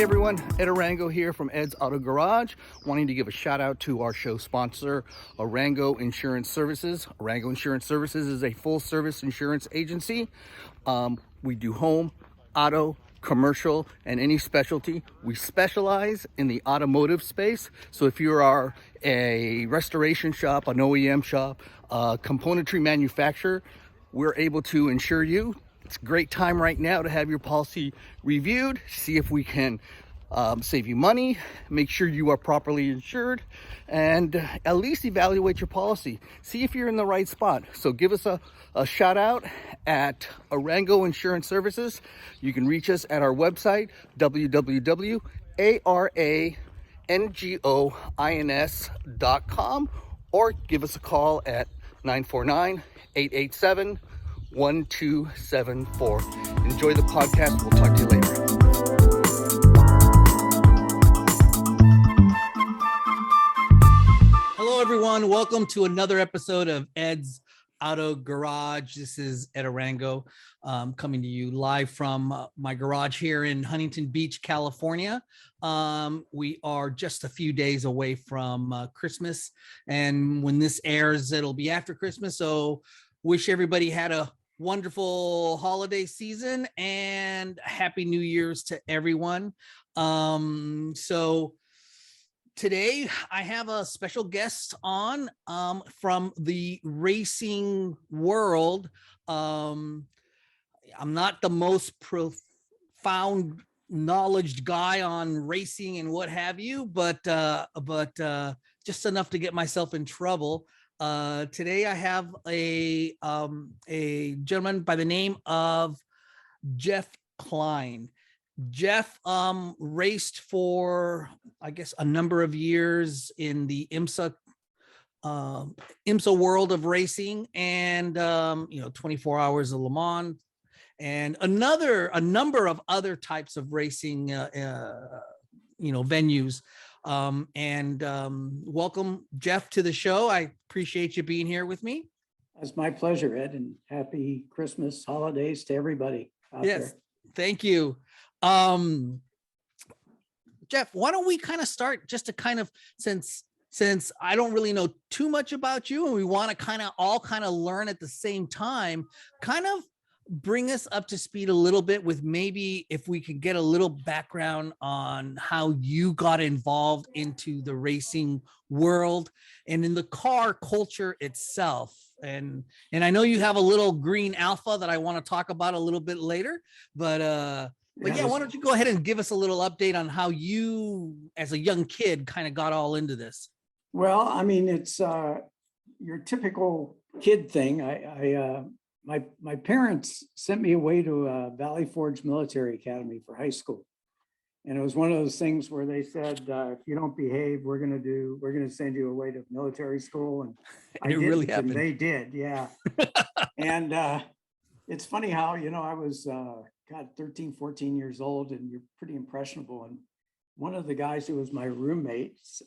everyone, Ed Arango here from Ed's Auto Garage, wanting to give a shout out to our show sponsor, Arango Insurance Services. Arango Insurance Services is a full service insurance agency. We do home, auto, commercial, and any specialty. We specialize in the automotive space. So if you are a restoration shop, an OEM shop, a componentry manufacturer, we're able to insure you. It's a great time right now to have your policy reviewed, see if we can save you money, make sure you are properly insured, and at least evaluate your policy. See if you're in the right spot. So give us a shout out at Arango Insurance Services. You can reach us at our website, www.arangoins.com, or give us a call at 949-887-1274. Enjoy the podcast. We'll talk to you later. Hello, everyone. Welcome to another episode of Ed's Auto Garage. This is Ed Arango, coming to you live from my garage here in Huntington Beach, California. We are just a few days away from Christmas, and when this airs, it'll be after Christmas. So wish everybody had a wonderful holiday season and happy New Year's to everyone. So today I have a special guest on from the racing world. I'm not the most profound knowledge guy on racing and what have you, but just enough to get myself in trouble. Today I have a gentleman by the name of Jeff Kline. Jeff raced for, I guess, a number of years in the IMSA world of racing, and 24 Hours of Le Mans, and a number of other types of racing venues. Welcome, Jeff, to the show. I appreciate you being here with me. It's my pleasure, Ed, and happy Christmas holidays to everybody out there. Thank you. Jeff, why don't we kind of start just to kind of, since I don't really know too much about you and we want to kind of learn at the same time, kind of bring us up to speed a little bit with maybe if we could get a little background on how you got involved into the racing world and in the car culture itself. And I know you have a little green Alfa that I want to talk about a little bit later, but yeah, why don't you go ahead and give us a little update on how you, as a young kid, kind of got all into this? Well, I mean, it's your typical kid thing. My parents sent me away to Valley Forge Military Academy for high school, and it was one of those things where they said, if you don't behave, we're gonna send you away to military school. And it really happened. And they did, yeah. And it's funny how I was 13, 14 years old, and you're pretty impressionable. And one of the guys who was my roommate's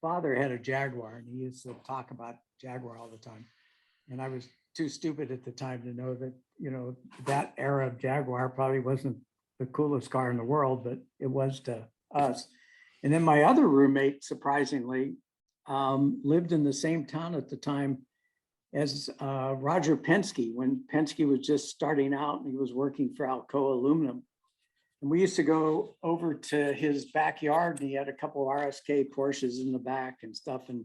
father had a Jaguar, and he used to talk about Jaguar all the time. And I was too stupid at the time to know that, that era of Jaguar probably wasn't the coolest car in the world, but it was to us. And then my other roommate, surprisingly, lived in the same town at the time as Roger Penske, when Penske was just starting out and he was working for Alcoa Aluminum. And we used to go over to his backyard, and he had a couple of RSK Porsches in the back and stuff. And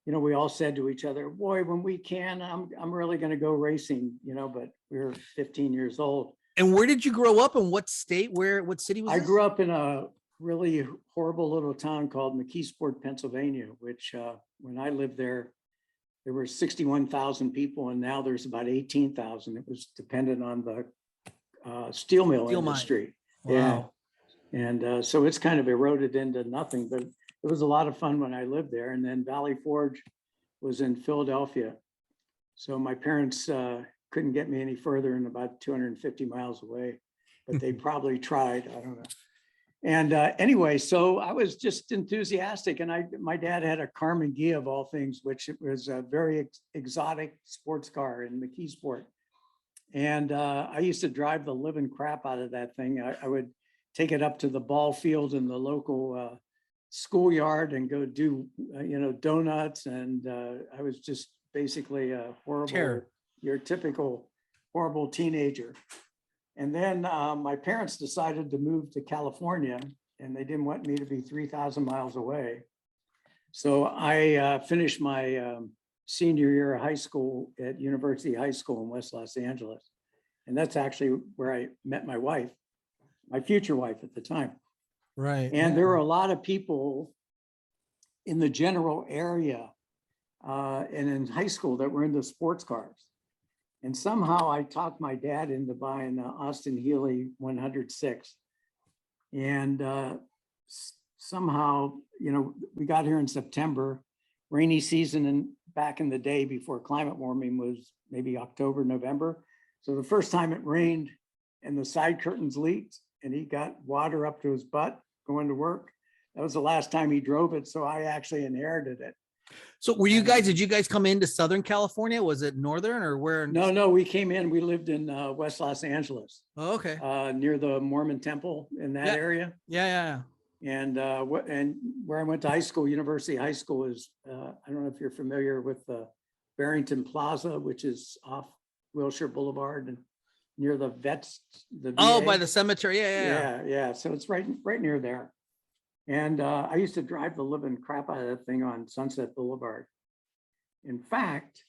we all said to each other, boy, when we can, I'm really going to go racing, but we were 15 years old. And where did you grow up, and what state, what city was I this? grew up in a really horrible little town called McKeesport, Pennsylvania, which when I lived there were 61,000 people, and now there's about 18,000. It was dependent on the steel mill industry. Wow. Yeah. And so it's kind of eroded into nothing, but it was a lot of fun when I lived there. And then Valley Forge was in Philadelphia. So my parents couldn't get me any further than about 250 miles away, but they probably tried. I don't know. And anyway, so I was just enthusiastic. And my dad had a Carmen Ghia of all things, which it was a very exotic sports car in McKeesport. And I used to drive the living crap out of that thing. I would take it up to the ball field in the local schoolyard and go do, donuts. And I was just basically a horrible, Terror. your typical horrible teenager. And then my parents decided to move to California, and they didn't want me to be 3,000 miles away. So I finished my senior year of high school at University High School in West Los Angeles. And that's actually where I met my wife, my future wife at the time. Right. And there were a lot of people in the general area and in high school that were into sports cars. And somehow I talked my dad into buying the Austin Healey 106. And somehow, we got here in September, rainy season, and back in the day before climate warming was maybe October, November. So the first time it rained and the side curtains leaked and he got water up to his butt going to work, that was the last time he drove it. So I actually inherited it. So did you guys come into Southern California? Was it Northern or where? No, we came in, we lived in West Los Angeles. Oh, okay. Near the Mormon temple in that area. Yeah. And where I went to high school, University High School is, I don't know if you're familiar with Barrington Plaza, which is off Wilshire Boulevard and near the vets. Oh, by the cemetery. Yeah. So it's right near there. And I used to drive the living crap out of that thing on Sunset Boulevard. In fact,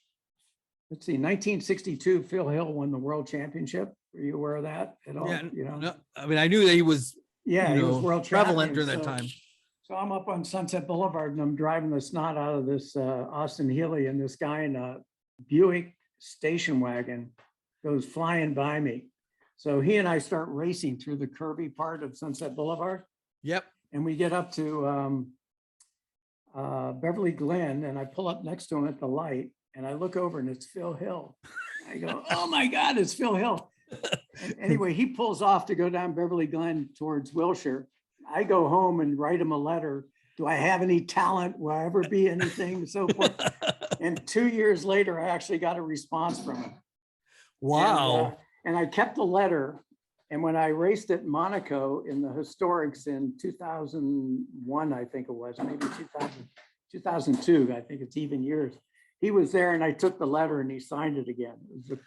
let's see, 1962, Phil Hill won the world championship. Were you aware of that at all? Yeah, no, I mean, I knew that he was, he was world prevalent champion during that time. So I'm up on Sunset Boulevard and I'm driving the snot out of this Austin Healey, and this guy in a Buick station wagon goes flying by me. So he and I start racing through the curvy part of Sunset Boulevard. Yep. And we get up to Beverly Glen, and I pull up next to him at the light, and I look over and it's Phil Hill. I go, oh my God, it's Phil Hill. Anyway, he pulls off to go down Beverly Glen towards Wilshire. I go home and write him a letter. Do I have any talent? Will I ever be anything? So forth. And 2 years later, I actually got a response from him. Wow. And I kept the letter. And when I raced at Monaco in the historics in 2001, I think it was, maybe 2002, I think it's even years. He was there and I took the letter and he signed it again.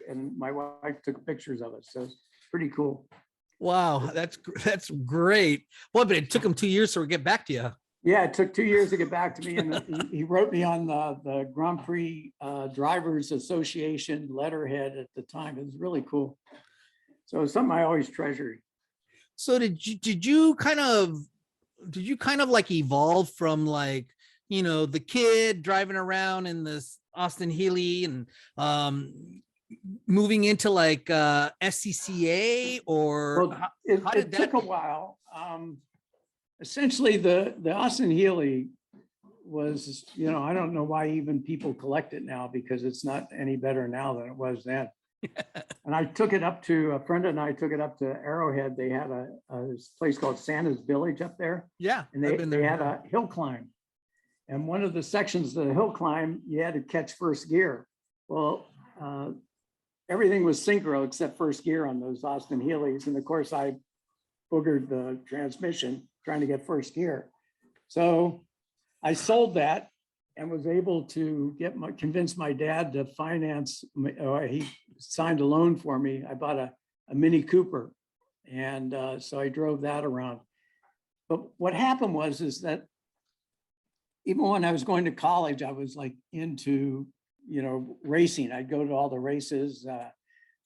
And my wife took pictures of it. So it's pretty cool. Wow, that's great. Well, but it took him 2 years to get back to you. Yeah, it took 2 years to get back to me. And he wrote me on the Grand Prix Drivers Association letterhead at the time. It was really cool. So it's something I always treasured. So did you kind of like evolve from like, the kid driving around in this Austin Healey and moving into like SCCA, or well, it took a while. Essentially the Austin Healey was, I don't know why even people collect it now, because it's not any better now than it was then. And I took it up to, a friend and I took it up to Arrowhead. They had this place called Santa's Village up there. Yeah. And they had a hill climb. And one of the sections of the hill climb, you had to catch first gear. Well, everything was synchro except first gear on those Austin Healeys. And of course, I boogered the transmission trying to get first gear. So I sold that and was able to convince my dad to finance. He signed a loan for me. I bought a Mini Cooper. And so I drove that around. But what happened is that even when I was going to college, I was like into, racing. I'd go to all the races.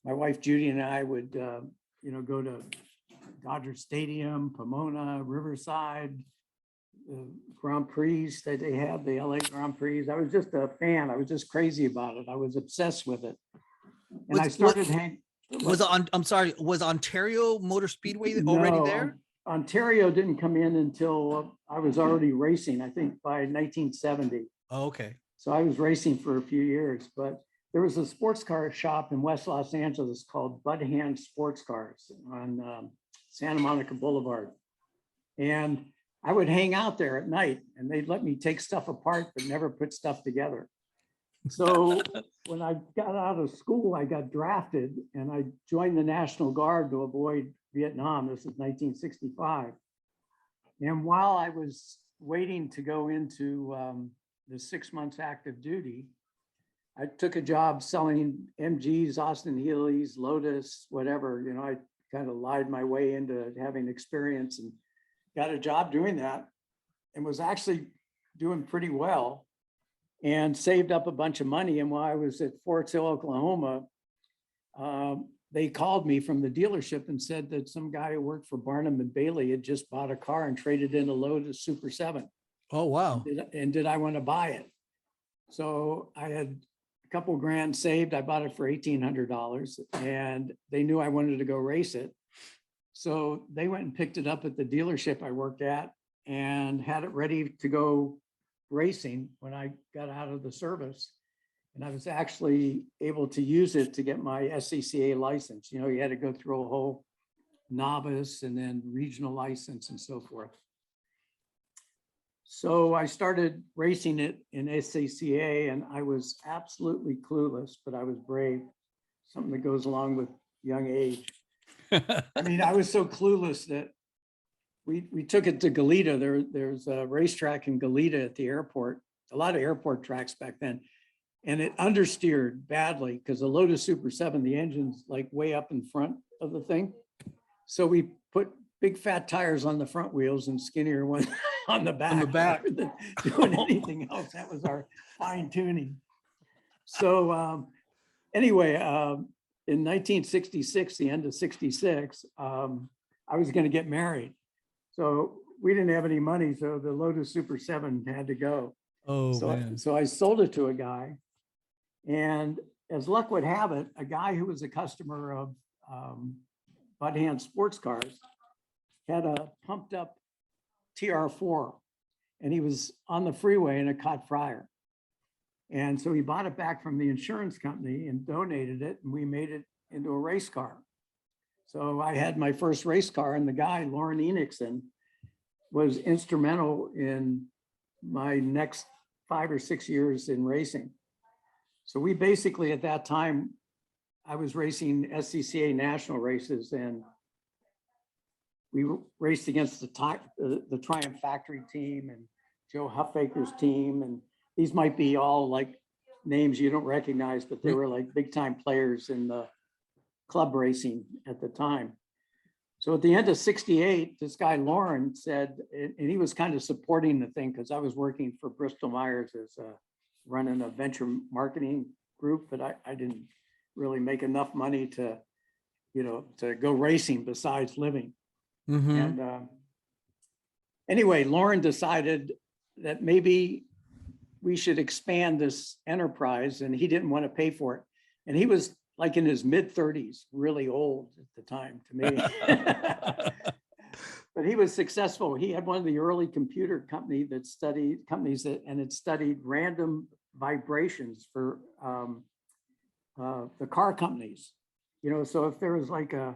My wife, Judy, and I would, go to Dodger Stadium, Pomona, Riverside, Grand Prix that they had, the LA Grand Prix. I was just a fan. I was just crazy about it. I was obsessed with it. And I started hanging. Was Ontario Motor Speedway already there? Ontario didn't come in until I was already racing, I think by 1970. Oh, okay. So I was racing for a few years, but there was a sports car shop in West Los Angeles called Bud Hand Sports Cars on Santa Monica Boulevard. And I would hang out there at night and they'd let me take stuff apart, but never put stuff together. So when I got out of school, I got drafted and I joined the National Guard to avoid Vietnam. This is 1965. And while I was waiting to go into the 6 months active duty, I took a job selling MGs, Austin Healey's, Lotus, whatever. You know, I kind of lied my way into having experience and got a job doing that and was actually doing pretty well and saved up a bunch of money. And while I was at Fort Sill, Oklahoma, they called me from the dealership and said that some guy who worked for Barnum and Bailey had just bought a car and traded in a Lotus Super 7. Oh, wow. And did I want to buy it? So I had a couple grand saved. I bought it for $1,800 and they knew I wanted to go race it. So they went and picked it up at the dealership I worked at and had it ready to go racing when I got out of the service. And I was actually able to use it to get my SCCA license. You know, you had to go through a whole novice and then regional license and so forth. So I started racing it in SCCA and I was absolutely clueless, but I was brave, something that goes along with young age. I mean, I was so clueless that we took it to Goleta. There's a racetrack in Goleta at the airport, a lot of airport tracks back then. And it understeered badly because the Lotus Super 7, the engine's like way up in front of the thing. So we put big fat tires on the front wheels and skinnier ones on the back. On the back. Rather than doing anything else. That was our fine tuning. So anyway, in 1966, the end of 66, I was going to get married. So we didn't have any money. So the Lotus Super 7 had to go. Oh, so I sold it to a guy. And as luck would have it, a guy who was a customer of Bud Hand Sports Cars had a pumped up TR4 and he was on the freeway and it caught fire. And so he bought it back from the insurance company and donated it and we made it into a race car. So I had my first race car and the guy, Lauren Enixon, was instrumental in my next 5 or 6 years in racing. So we basically, at that time, I was racing SCCA national races and we raced against the Triumph Factory team and Joe Huffaker's team. And these might be all like names you don't recognize, but they were like big time players in the club racing at the time. So at the end of 68, this guy, Lauren, said, and he was kind of supporting the thing because I was working for Bristol Myers as running a venture marketing group, but I didn't really make enough money to, you know, to go racing besides living. Mm-hmm. And anyway, Lauren decided that maybe we should expand this enterprise and he didn't want to pay for it. And he was like in his mid 30s, really old at the time to me. But he was successful. He had one of the early computer companies that studied random vibrations for the car companies. You know, so if there was like a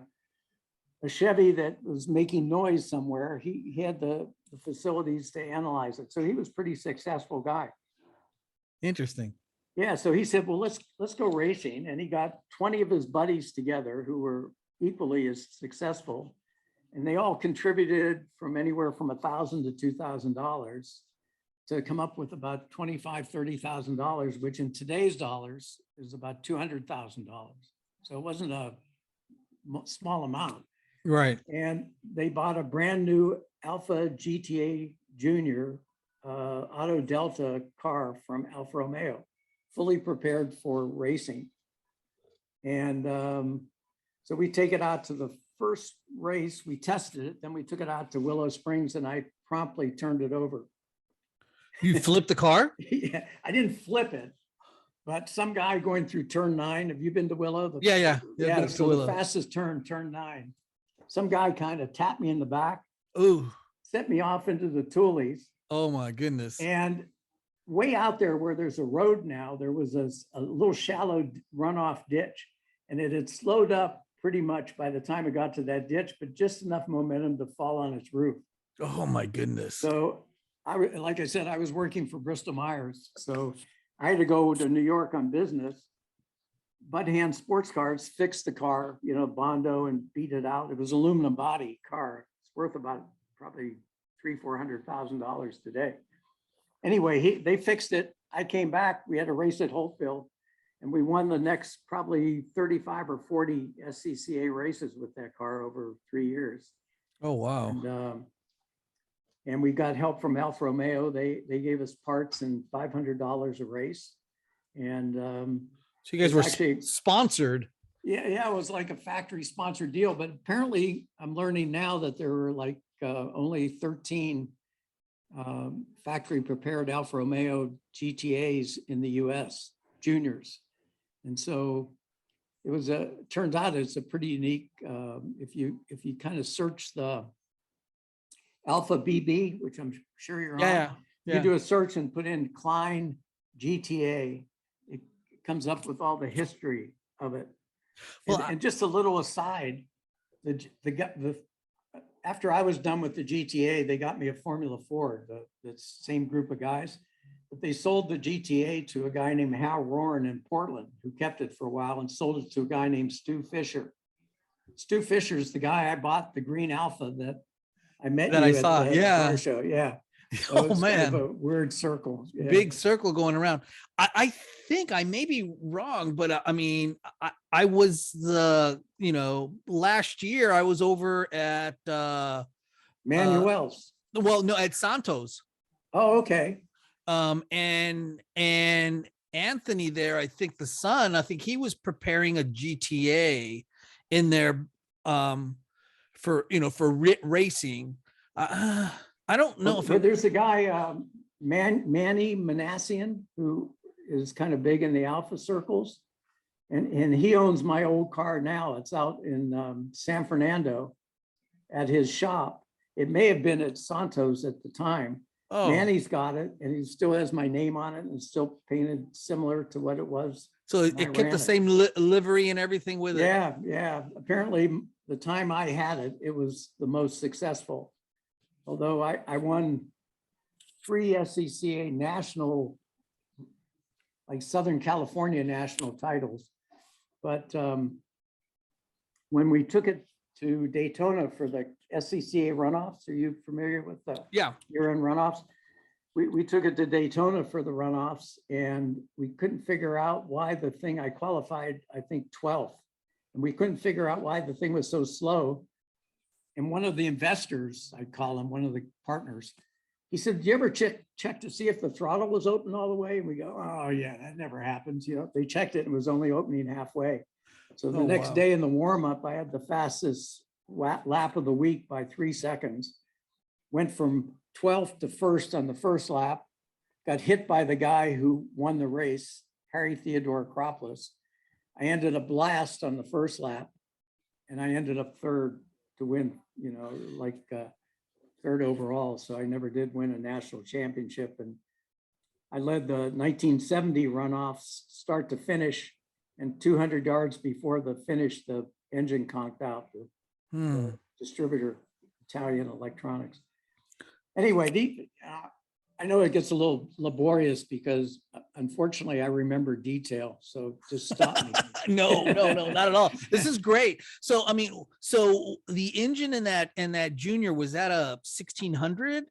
Chevy that was making noise somewhere, he had the facilities to analyze it. So he was a pretty successful guy. Interesting. Yeah, so he said, well, let's go racing. And he got 20 of his buddies together who were equally as successful. And they all contributed from anywhere from $1,000 to $2,000 to come up with about $25,000, $30,000, which in today's dollars is about $200,000. So it wasn't a small amount. Right. And they bought a brand new Alfa GTA Junior Auto Delta car from Alfa Romeo, fully prepared for racing. And so we take it out to the first race, we tested it, then we took it out to Willow Springs and I promptly turned it over. You flipped the car? Yeah, I didn't flip it, but some guy going through turn 9, have you been to Willow? Yeah. Yeah, so the fastest turn 9. Some guy kind of tapped me in the back. Ooh. Sent me off into the Toolies. Oh my goodness. And way out there where there's a road now, there was a little shallow runoff ditch and it had slowed up pretty much by the time it got to that ditch, but just enough momentum to fall on its roof. Oh my goodness. So like I said, I was working for Bristol Myers. So I had to go to New York on business. Bud Hand Sports Cars fixed the car, you know, Bondo, and beat it out. It was aluminum body car. It's worth about probably $300,000 today. Anyway, they fixed it. I came back. We had a race at Holtville, and we won the next probably 35 or 40 SCCA races with that car over 3 years. Oh, wow. And we got help from Alfa Romeo. They gave us parts and $500 a race. And so you guys were actually sponsored. Yeah, it was like a factory sponsored deal. But apparently, I'm learning now that there were like only 13 factory prepared Alfa Romeo GTAs in the US juniors. And so it was turns out it's a pretty unique, if you kind of search the Alpha BB, which I'm sure you're on, you do a search and put in Kline GTA, it comes up with all the history of it. Well, and just a little aside, after I was done with the GTA, they got me a Formula Ford, the same group of guys, but they sold the GTA to a guy named Hal Roran in Portland, who kept it for a while and sold it to a guy named Stu Fisher. Stu Fisher is the guy I bought the green Alpha that I met that you I saw. at the car show. Yeah. Oh man, kind of a weird circle. Yeah. Big circle going around. I think I may be wrong, but I mean, I was last year I was over at Manuel's. Well, no, at Santos. Oh, okay. And Anthony there, I think the son, I think he was preparing a GTA in there for racing. I don't know if there's a guy, Manny Manassian, who is kind of big in the Alpha circles. And he owns my old car now. It's out in San Fernando at his shop. It may have been at Santos at the time. Oh. Manny's got it, and he still has my name on it, and it's still painted similar to what it was. So it kept the same livery and everything with it? Yeah. Apparently, the time I had it, it was the most successful. Although I won 3 SCCA national, like Southern California national titles. But when we took it to Daytona for the SCCA runoffs, are you familiar with the year-end runoffs? We took it to Daytona for the runoffs, and we couldn't figure out why the thing, I qualified, I think 12th, and we couldn't figure out why the thing was so slow. And one of the investors, I'd call him, one of the partners, he said, "Did you ever check to see if the throttle was open all the way?" And we go, "Oh yeah, that never happens." They checked it and it was only opening halfway. So the next day in the warm-up, I had the fastest lap of the week by 3 seconds. Went from 12th to 1st on the first lap, got hit by the guy who won the race, Harry Theodore Acropolis. I ended up last on the first lap, and I ended up 3rd to win, third overall. So I never did win a national championship. And I led the 1970 runoffs start to finish, and 200 yards before the finish, the engine conked out, the distributor, Italian Electronics. Anyway, I know it gets a little laborious because unfortunately I remember detail. So just stop me. No, not at all. This is great. So, I mean, the engine in that junior, was that a 1600?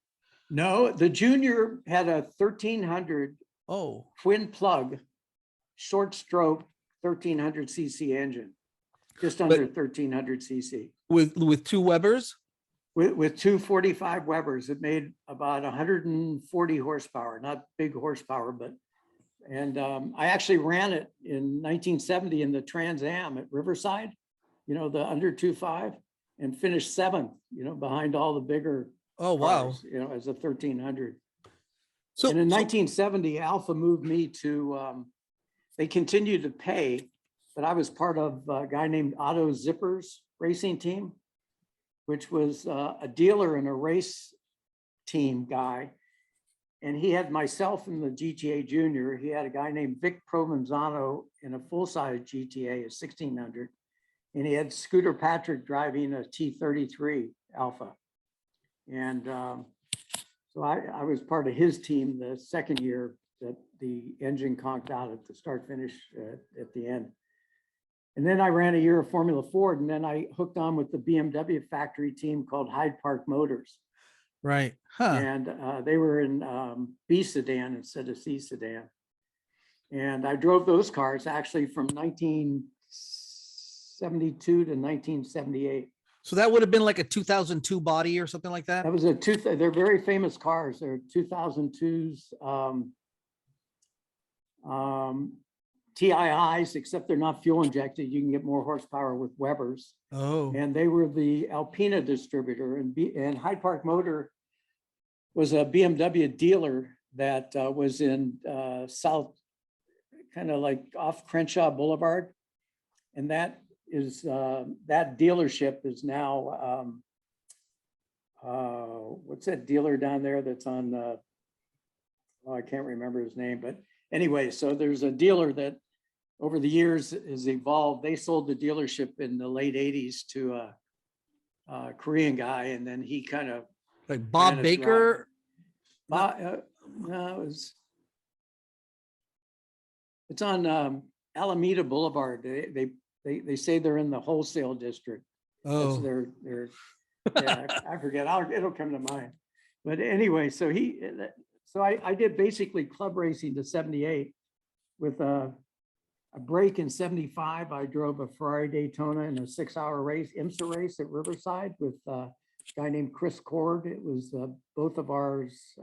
No, the junior had a 1300 twin plug, short stroke, 1300 cc engine, just under 1300 cc. With 2 Webers? With 245 Webers, it made about 140 horsepower, not big horsepower, but, and I actually ran it in 1970 in the Trans Am at Riverside, the under 2.5, and finished 7th, behind all the bigger cars, as a 1300. So, and in 1970, Alfa moved me to, they continued to pay, but I was part of a guy named Otto Zipper's racing team, which was a dealer and a race team guy. And he had myself in the GTA Junior. He had a guy named Vic Provenzano in a full-size GTA, a 1600. And he had Scooter Patrick driving a T33 Alpha. And so I was part of his team the second year that the engine conked out at the start finish at the end. And then I ran a year of Formula Ford, and then I hooked on with the BMW factory team called Hyde Park Motors. Right. Huh. And they were in B sedan instead of C sedan. And I drove those cars actually from 1972 to 1978. So that would have been like a 2002 body or something like that? That was they're very famous cars. They're 2002s TIIs, except they're not fuel injected. You can get more horsepower with Webers. Oh. And they were the Alpina distributor, and Hyde Park Motor was a BMW dealer that was in South, kind of like off Crenshaw Boulevard. And that is, that dealership is now, what's that dealer down there that's on, oh, I can't remember his name, but anyway, so there's a dealer that over the years has evolved. They sold the dealership in the late 80s to a Korean guy, and then he kind of like Bob Baker. No, it's on Alameda Boulevard. They say they're in the wholesale district. Oh, That's their yeah, I forget. It'll come to mind. But anyway, so I did basically club racing to 78 with a break in 75. I drove a Ferrari Daytona in a 6-hour race, IMSA race at Riverside with a guy named Chris Cord. It was both of ours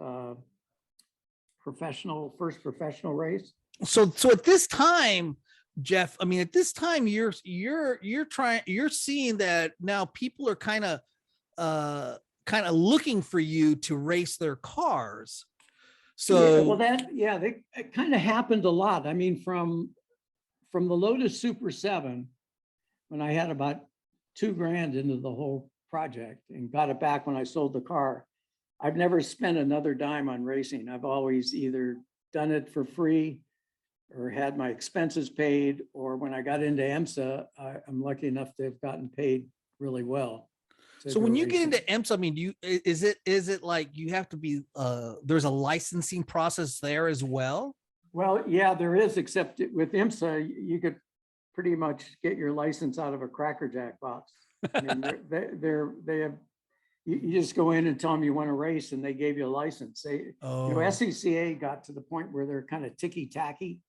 first professional race. So at this time, Jeff, I mean, at this time you're seeing that now people are kind of looking for you to race their cars. So yeah, well, it kind of happened a lot. I mean, from the Lotus Super 7, when I had about $2,000 into the whole project and got it back when I sold the car, I've never spent another dime on racing. I've always either done it for free or had my expenses paid, or when I got into IMSA, I'm lucky enough to have gotten paid really well. So when you get into IMSA, I mean, is it like you have to be, there's a licensing process there as well? Well, yeah, there is, except with IMSA, you could pretty much get your license out of a Cracker Jack box. I mean, they have, you just go in and tell them you want to race and they gave you a license. SCCA got to the point where they're kind of ticky-tacky.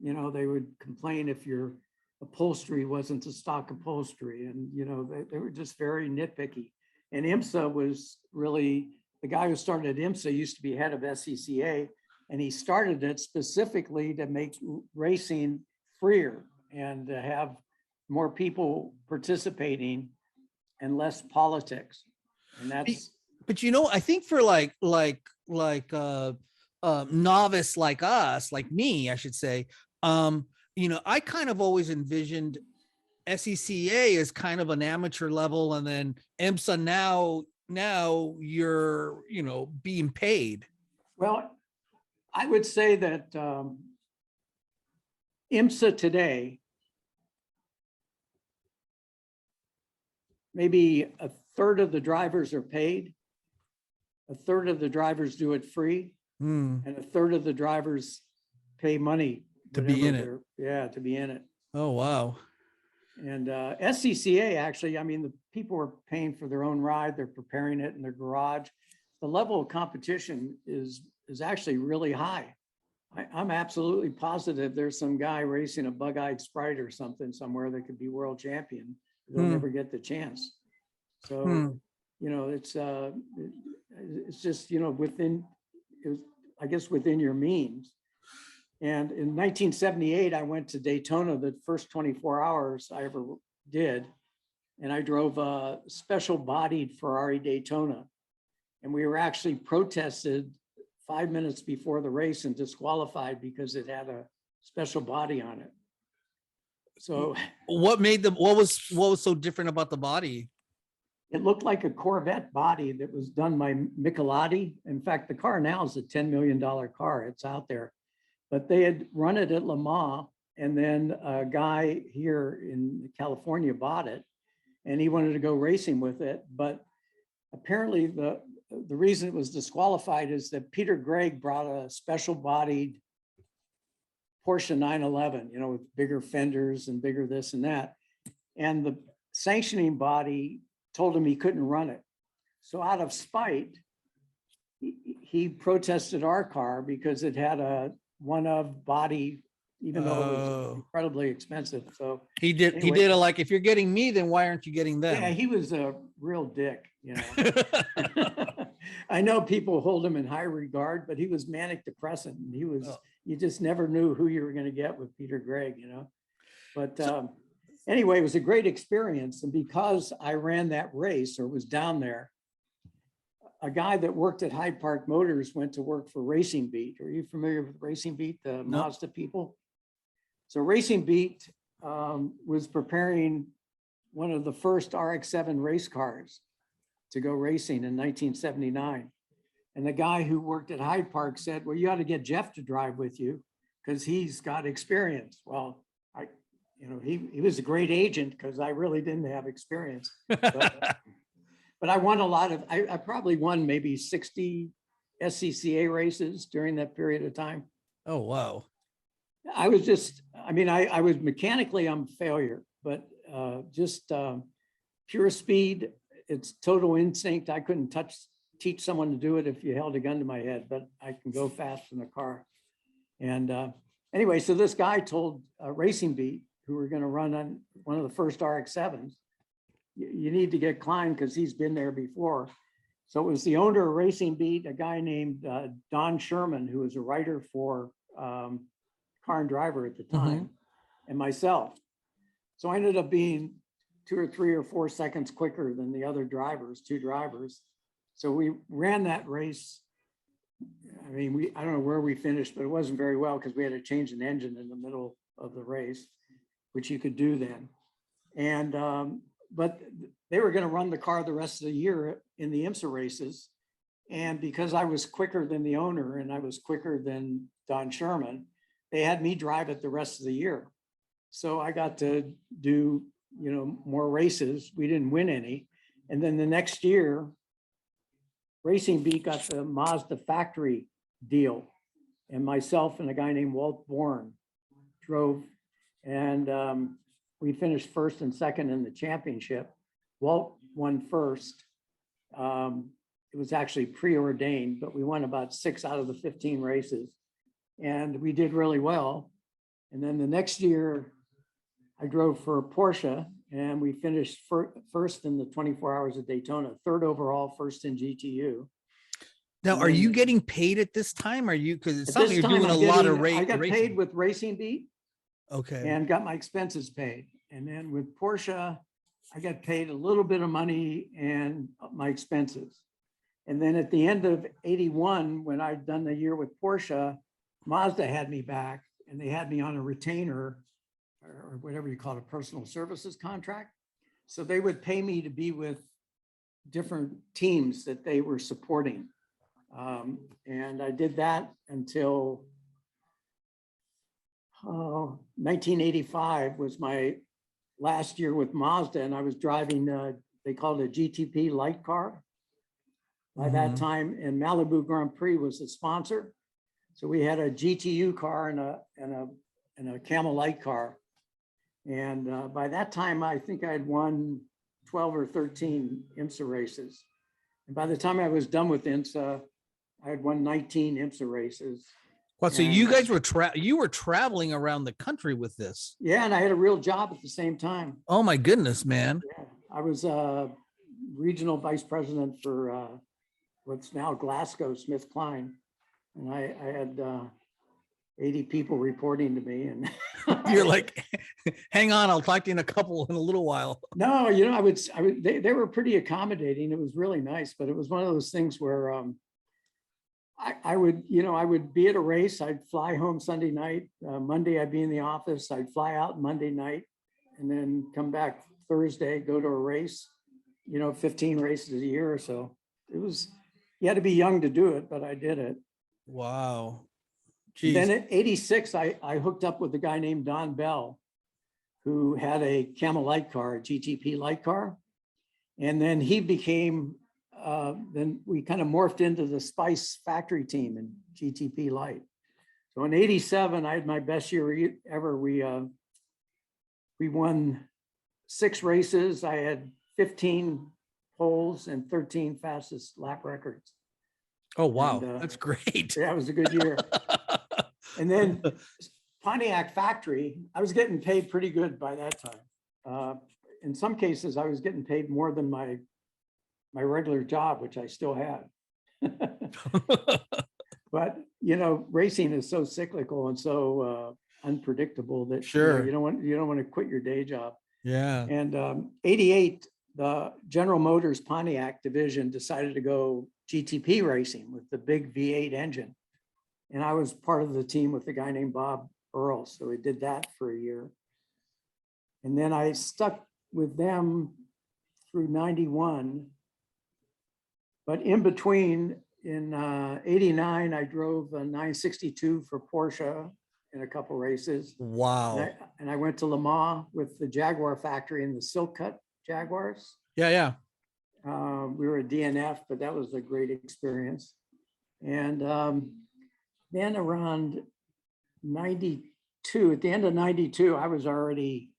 You know, they would complain if your upholstery wasn't a stock upholstery, and you know, they were just very nitpicky. And IMSA was really, the guy who started IMSA used to be head of SCCA, and he started it specifically to make racing freer and to have more people participating and less politics. And that's, but you know, I think for like novice like us, like me, I should say, you know, I kind of always envisioned SCCA as kind of an amateur level, and then IMSA now you're, you know, being paid. well, I would say that IMSA today, maybe a third of the drivers are paid, a third of the drivers do it free, and a third of the drivers pay money to be in it. Yeah, to be in it. Oh, wow. And SCCA, actually, I mean, the people are paying for their own ride, they're preparing it in their garage. The level of competition is actually really high. I'm absolutely positive there's some guy racing a bug-eyed Sprite or something somewhere that could be world champion. They'll never get the chance. So, you know, it's just, you know, I guess within your means. And in 1978, I went to Daytona, the first 24 hours I ever did. And I drove a special bodied Ferrari Daytona. And we were actually protested 5 minutes before the race and disqualified because it had a special body on it. So what was so different about the body? It looked like a Corvette body that was done by Michelotti. In fact, the car now is a $10 million car. It's out there. But they had run it at Le Mans, and then a guy here in California bought it, and he wanted to go racing with it. But apparently the reason it was disqualified is that Peter Gregg brought a special bodied Porsche 911, you know, with bigger fenders and bigger this and that. And the sanctioning body told him he couldn't run it. So out of spite, he protested our car because it had a one of body, even though it was incredibly expensive. So he did a like, if you're getting me, then why aren't you getting them? yeah, he was a real dick, you know. I know people hold him in high regard, but he was manic depressant. And he was, you just never knew who you were going to get with Peter Gregg, you know. But anyway, it was a great experience. And because I ran that race or was down there, a guy that worked at Hyde Park Motors went to work for Racing Beat. Are you familiar with Racing Beat, the Mazda people? So Racing Beat was preparing one of the first RX-7 race cars to go racing in 1979. And the guy who worked at Hyde Park said, well, you ought to get Jeff to drive with you because he's got experience. Well, you know, he was a great agent because I really didn't have experience. But I won a lot of, I probably won maybe 60 SCCA races during that period of time. Oh, wow. I was just, I mean, I was mechanically, I'm a failure, but just pure speed, it's total instinct. I couldn't teach someone to do it if you held a gun to my head, but I can go fast in a car. And anyway, so this guy told Racing Beat, who were going to run on one of the first RX-7s, you need to get Kline because he's been there before. So it was the owner of Racing Beat, a guy named Don Sherman, who was a writer for Car and Driver at the time, and myself. So I ended up being 2 or 3 or 4 seconds quicker than the other drivers, 2 drivers. So we ran that race. I mean, I don't know where we finished, but it wasn't very well because we had to change an engine in the middle of the race, which you could do then. And but they were going to run the car the rest of the year in the IMSA races. And because I was quicker than the owner and I was quicker than Don Sherman, they had me drive it the rest of the year. So I got to do, you know, more races. We didn't win any. And then the next year, Racing Beat got the Mazda factory deal. And myself and a guy named Walt Bourne drove, and we finished first and second in the championship. Walt won first. It was actually preordained, but we won about 6 out of the 15 races. And we did really well. And then the next year, I drove for Porsche, and we finished first in the 24 Hours of Daytona, 3rd overall, first in GTU. Now, are you getting paid at this time? Are you, because it sounds like you're doing a lot of racing. I got paid with Racing Beat. Okay. And got my expenses paid. And then with Porsche, I got paid a little bit of money and my expenses. And then at the end of 81, when I'd done the year with Porsche, Mazda had me back and they had me on a retainer or whatever you call it, a personal services contract. So they would pay me to be with different teams that they were supporting. And I did that until 1985 was my last year with Mazda, and I was driving, they called it a GTP light car. By that time, and Malibu Grand Prix was the sponsor. So we had a GTU car and a Camel light car. And by that time, I think I had won 12 or 13 IMSA races. And by the time I was done with IMSA, I had won 19 IMSA races. Well, so you guys were traveling around the country with this. Yeah, and I had a real job at the same time. Oh my goodness, man. Yeah, I was regional vice president for what's now Glasgow Smith Kline. And I had 80 people reporting to me. And you're like, hang on, I'll talk to you in a little while. No, you know, they were pretty accommodating. It was really nice, but it was one of those things where I would be at a race. I'd fly home Sunday night. Monday, I'd be in the office. I'd fly out Monday night and then come back Thursday, go to a race, 15 races a year or so. You had to be young to do it, but I did it. Wow. Jeez. Then at 86, I hooked up with a guy named Don Bell, who had a Camel light car, a GTP light car. And then he became then we kind of morphed into the Spice factory team in GTP Light. So in '87, I had my best year ever. We won 6 races. I had 15 poles and 13 fastest lap records. Oh, wow. And, That's great. Yeah, it was a good year. And then Pontiac factory, I was getting paid pretty good by that time. In some cases, I was getting paid more than my regular job, which I still had. But, you know, racing is so cyclical and so unpredictable that Sure. you don't want to quit your day job. Yeah. And '88, the General Motors Pontiac division decided to go GTP racing with the big V8 engine. And I was part of the team with a guy named Bob Earl. So we did that for a year. And then I stuck with them through '91. But in between, in '89, I drove a 962 for Porsche in a couple races. Wow. And I went to Le Mans with the Jaguar factory in the Silk Cut Jaguars. Yeah, yeah. We were a DNF, but that was a great experience. And then around '92, at the end of '92, I was already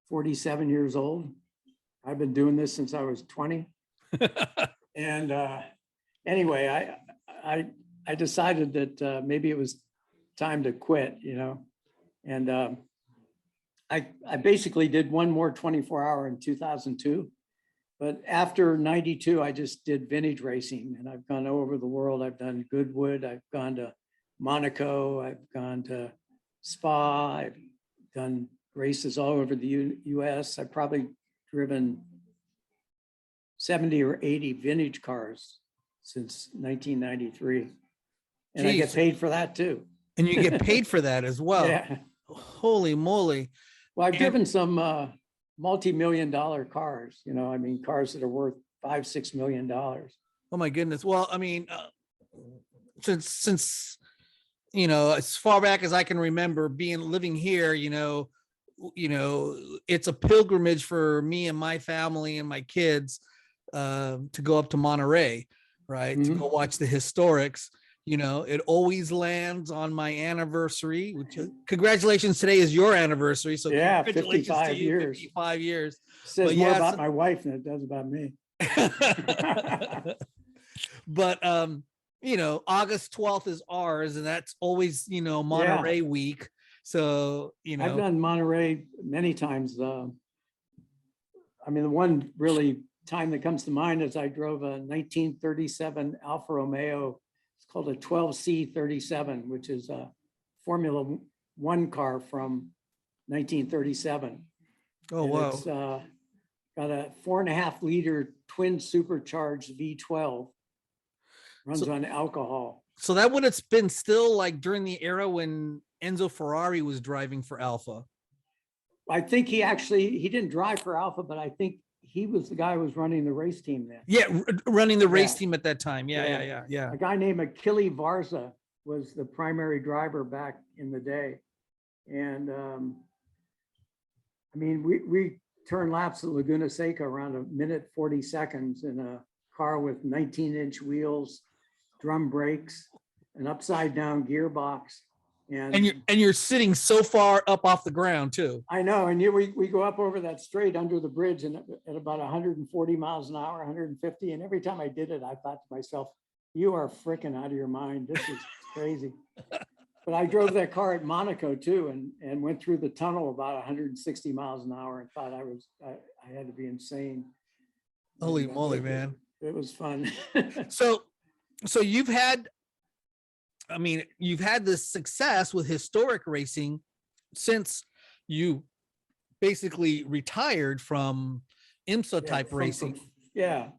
47 years old. I've been doing this since I was 20. And anyway, I decided that maybe it was time to quit, you know. And I basically did one more 24-hour in 2002. But after '92, I just did vintage racing, and I've gone all over the world. I've done Goodwood, I've gone to Monaco, I've gone to Spa, I've done races all over the US. I've probably driven 70 or 80 vintage cars since 1993. And I get paid for that too. And you get paid for that as well. Yeah. Holy moly. Well, I've driven some multi-million-dollar cars, you know, I mean, cars that are worth $5-6 million. Oh my goodness. Well, I mean, since, you know, as far back as I can remember living here, you know, it's a pilgrimage for me and my family and my kids to go up to Monterey, right? To go watch the historics. You know, it always lands on my anniversary, which congratulations, today is your anniversary. So yeah, congratulations 55 to you, years. 55 years. Says But more yeah, about my wife than it does about me. But you know, August 12th is ours, and that's always, you know, Monterey week. So, you know, I've done Monterey many times. I mean, the one really time that comes to mind is I drove a 1937 Alfa Romeo. It's called a 12C37, which is a Formula One car from 1937. oh And wow. It's got a 4.5-liter twin supercharged V12. Runs on alcohol. So that would have been still like during the era when Enzo Ferrari was driving for Alfa. I think he didn't drive for Alfa, but I think he was the guy who was running the race team then. Yeah, running the race team at that time. Yeah. A guy named Achille Varza was the primary driver back in the day. And I mean, we turned laps at Laguna Seca around 1:40 in a car with 19-inch wheels, drum brakes, an upside down gearbox. And you're sitting so far up off the ground too. I know. And we go up over that straight under the bridge and at about 140 miles an hour, 150. And every time I did it, I thought to myself, you are freaking out of your mind. This is crazy. But I drove that car at Monaco too, and went through the tunnel about 160 miles an hour and thought I had to be insane. Holy moly, man. It was fun. So you've had this success with historic racing since you basically retired from IMSA type racing. Yeah.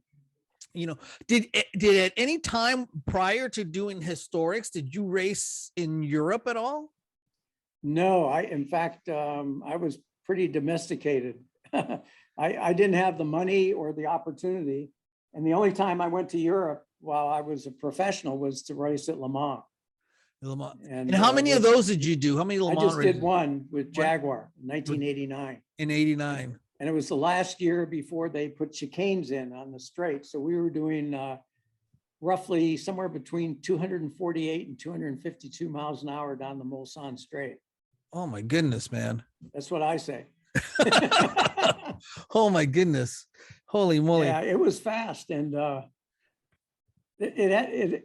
You know, did at any time prior to doing historics, did you race in Europe at all? No, in fact, I was pretty domesticated. I didn't have the money or the opportunity. And the only time I went to Europe while I was a professional was to race at Le Mans. And how many of those did you do? How many Le Mans I just races? did one with Jaguar in 1989. In 89. And it was the last year before they put chicanes in on the straight. So we were doing roughly somewhere between 248 and 252 miles an hour down the Mulsanne straight. Oh my goodness, man. That's what I say. Oh my goodness. Holy moly. Yeah, it was fast. And it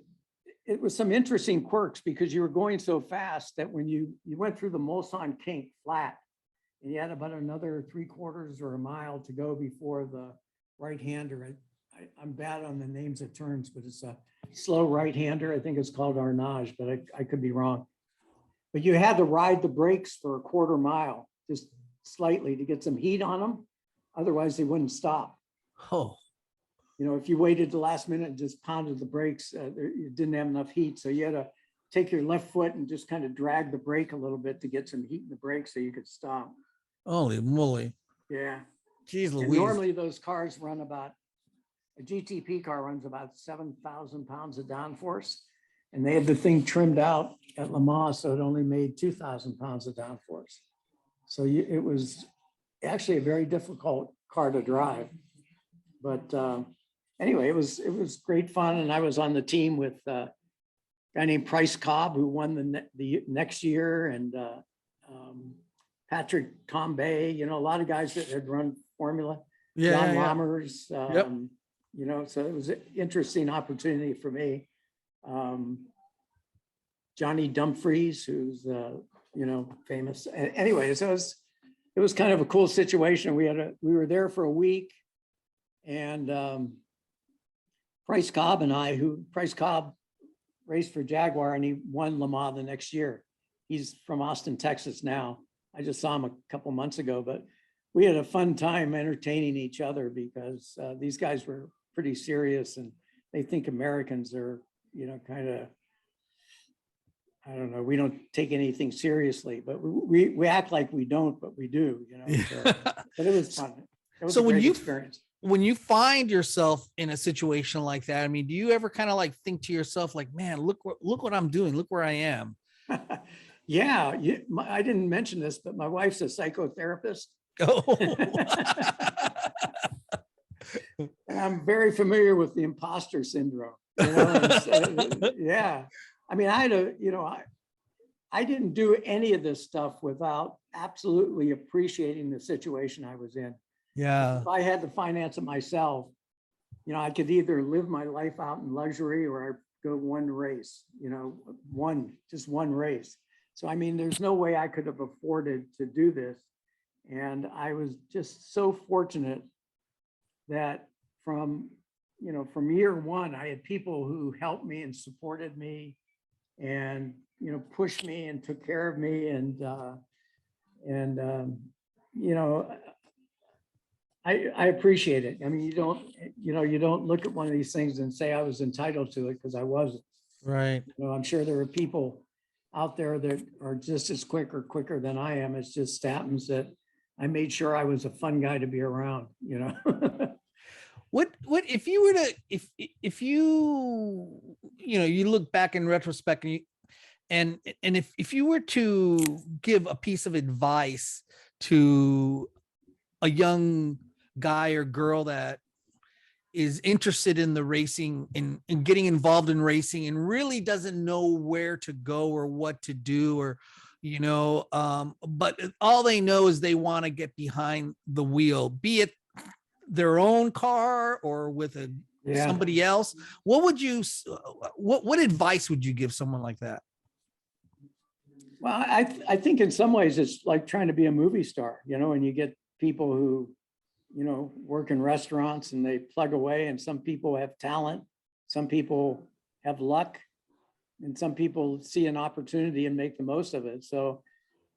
was some interesting quirks because you were going so fast that when you went through the Mulsanne kink flat, and you had about another 3/4 or a mile to go before the right-hander. I'm bad on the names of turns, but it's a slow right-hander. I think it's called Arnage, but I could be wrong. But you had to ride the brakes for a 1/4 mile, just slightly to get some heat on them. Otherwise, they wouldn't stop. Oh, You know, if you waited the last minute and just pounded the brakes, you didn't have enough heat. So you had to take your left foot and just kind of drag the brake a little bit to get some heat in the brakes so you could stop. holy moly. Yeah. Jeez And Louise. normally those cars run about, a GTP car runs about 7,000 pounds of downforce. And they had the thing trimmed out at Le Mans, so it only made 2,000 pounds of downforce. So it was actually a very difficult car to drive. But anyway, it was great fun. And I was on the team with a guy named Price Cobb, who won the next year, and Patrick Tombay, you know, a lot of guys that had run Formula. Yeah, John yeah. Lammers, you know, so it was an interesting opportunity for me. Johnny Dumfries, who's, you know, famous. Anyway, so it was kind of a cool situation. We were there for a week, and Price Cobb and I, Price Cobb raced for Jaguar and he won Le Mans the next year. He's from Austin, Texas now. I just saw him a couple months ago, but we had a fun time entertaining each other because these guys were pretty serious and they think Americans are, you know, kind of, I don't know, we don't take anything seriously, but we act like we don't, but we do, you know. So, but it was fun. It was So a when great you experience. When you find yourself in a situation like that, I mean, do you ever kind of like think to yourself, like, man, look what I'm doing, look where I am? Yeah, I didn't mention this, but my wife's a psychotherapist. Oh, And I'm very familiar with the imposter syndrome. You know? Yeah. I mean, I didn't do any of this stuff without absolutely appreciating the situation I was in. yeah. If I had to finance it myself, you know, I could either live my life out in luxury or I go one race, you know, just one race. So, I mean, there's no way I could have afforded to do this. And I was just so fortunate that from year one, I had people who helped me and supported me and, you know, pushed me and took care of me. And you know, I appreciate it. I mean, you don't look at one of these things and say I was entitled to it because I wasn't. Right. You know, I'm sure there are people out there that are just as quick or quicker than I am. It's just happens that I made sure I was a fun guy to be around, you know. What if you were to if you know, you look back in retrospect and if you were to give a piece of advice to a young guy or girl that is interested in the racing and getting involved in racing and really doesn't know where to go or what to do, or, you know, but all they know is they want to get behind the wheel, be it their own car or with somebody else. What would you, what advice would you give someone like that? Well, I think in some ways it's like trying to be a movie star, you know, and you get people who, you know, work in restaurants and they plug away, and some people have talent, some people have luck, and some people see an opportunity and make the most of it. So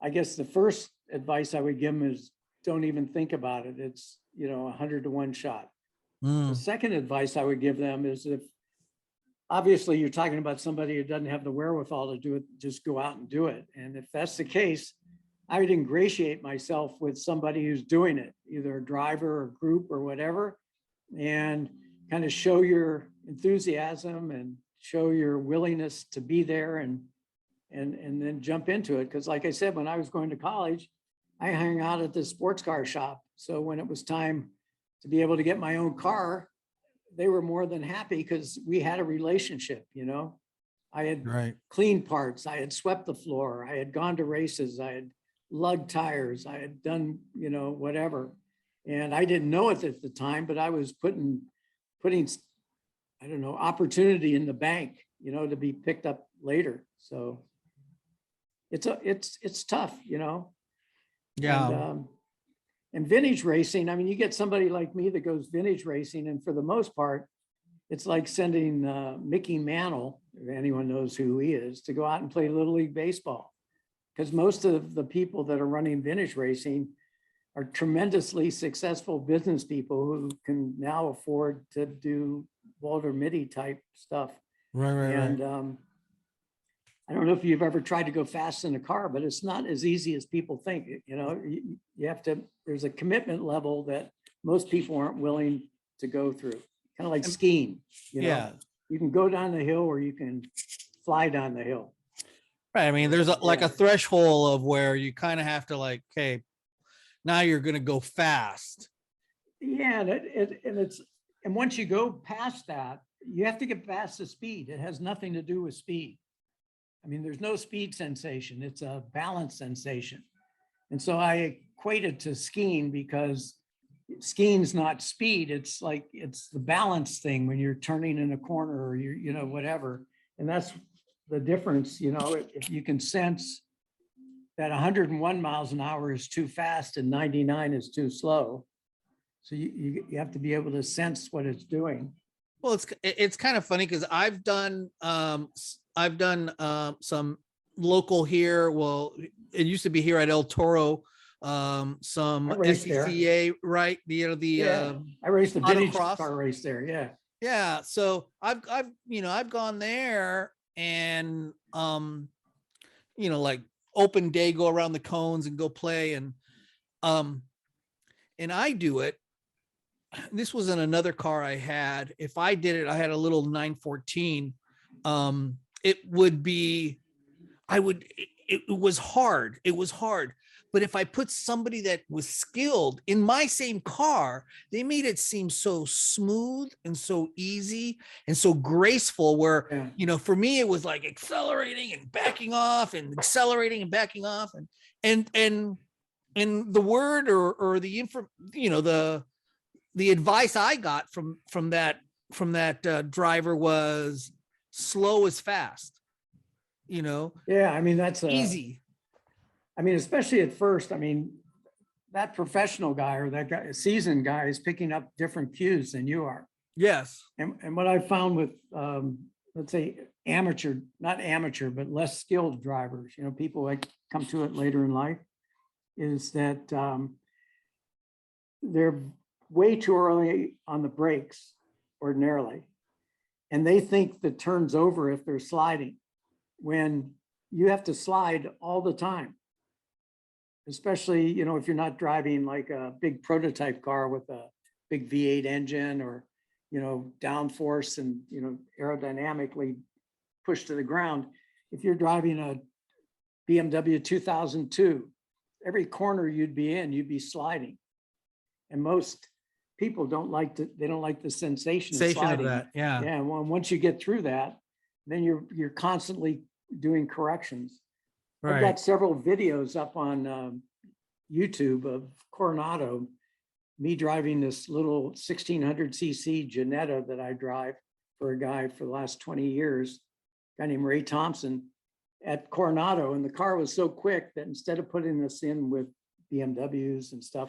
I guess the first advice I would give them is don't even think about it. It's, you know, 100 to 1 shot. The second advice I would give them is, if obviously you're talking about somebody who doesn't have the wherewithal to do it, just go out and do it. And if that's the case, I would ingratiate myself with somebody who's doing it, either a driver or group or whatever, and kind of show your enthusiasm and show your willingness to be there and then jump into it. Because like I said, when I was going to college, I hung out at the sports car shop So when it was time to be able to get my own car, they were more than happy because we had a relationship, you know. I had Right. cleaned parts, I had swept the floor, I had gone to races, I had lugged tires, I had done, you know, whatever. And I didn't know it at the time, but I was putting, I don't know, opportunity in the bank, you know, to be picked up later. So it's tough, you know. Yeah. And vintage racing, I mean, you get somebody like me that goes vintage racing, and for the most part, it's like sending Mickey Mantle, if anyone knows who he is, to go out and play Little League Baseball. Because most of the people that are running vintage racing are tremendously successful business people who can now afford to do Walter Mitty type stuff. Right. And I don't know if you've ever tried to go fast in a car, but it's not as easy as people think. You know, you have to, there's a commitment level that most people aren't willing to go through. Kind of like skiing, you know, Yeah. you can go down the hill or you can fly down the hill. Right. I mean, there's like Yeah. a threshold of where you kind of have to like, okay, now you're going to go fast. Yeah, and once you go past that, you have to get past the speed. It has nothing to do with speed. I mean, there's no speed sensation. It's a balance sensation. And so I equate it to skiing because skiing's not speed. It's like, it's the balance thing when you're turning in a corner or you're, you know, whatever. And that's the difference, you know, if you can sense that 101 miles an hour is too fast and 99 is too slow. So you have to be able to sense what it's doing. Well, it's kind of funny because I've done some local here. Well, it used to be here at El Toro, some I raced there. SCCA, right? I raced the vintage autocross. car race there. Yeah. Yeah. So I've gone there and like open day, go around the cones and go play, and I do it. This was in another car I had. If I did it, I had a little 914. It would be, it was hard. It was hard. But if I put somebody that was skilled in my same car, they made it seem so smooth and so easy and so graceful where, for me, it was like accelerating and backing off and accelerating and backing off. And the word or the info, the advice I got from that driver was slow is fast. Yeah, I mean, that's easy. I mean, especially at first, I mean, that professional guy or that guy, seasoned guy is picking up different cues than you are. Yes. And what I found with, let's say not amateur, but less skilled drivers, people like come to it later in life, is that they're way too early on the brakes ordinarily. And they think the turn's over if they're sliding, when you have to slide all the time. Especially, if you're not driving like a big prototype car with a big V8 engine or, downforce and, aerodynamically pushed to the ground. If you're driving a BMW 2002, every corner you'd be sliding. And most people don't like the sensation of sliding. That. Yeah. Yeah. Well, once you get through that, then you're constantly doing corrections. Right. I've got several videos up on YouTube of Coronado, me driving this little 1600cc Ginetta that I drive for a guy for the last 20 years, a guy named Ray Thompson at Coronado. And the car was so quick that instead of putting this in with BMWs and stuff,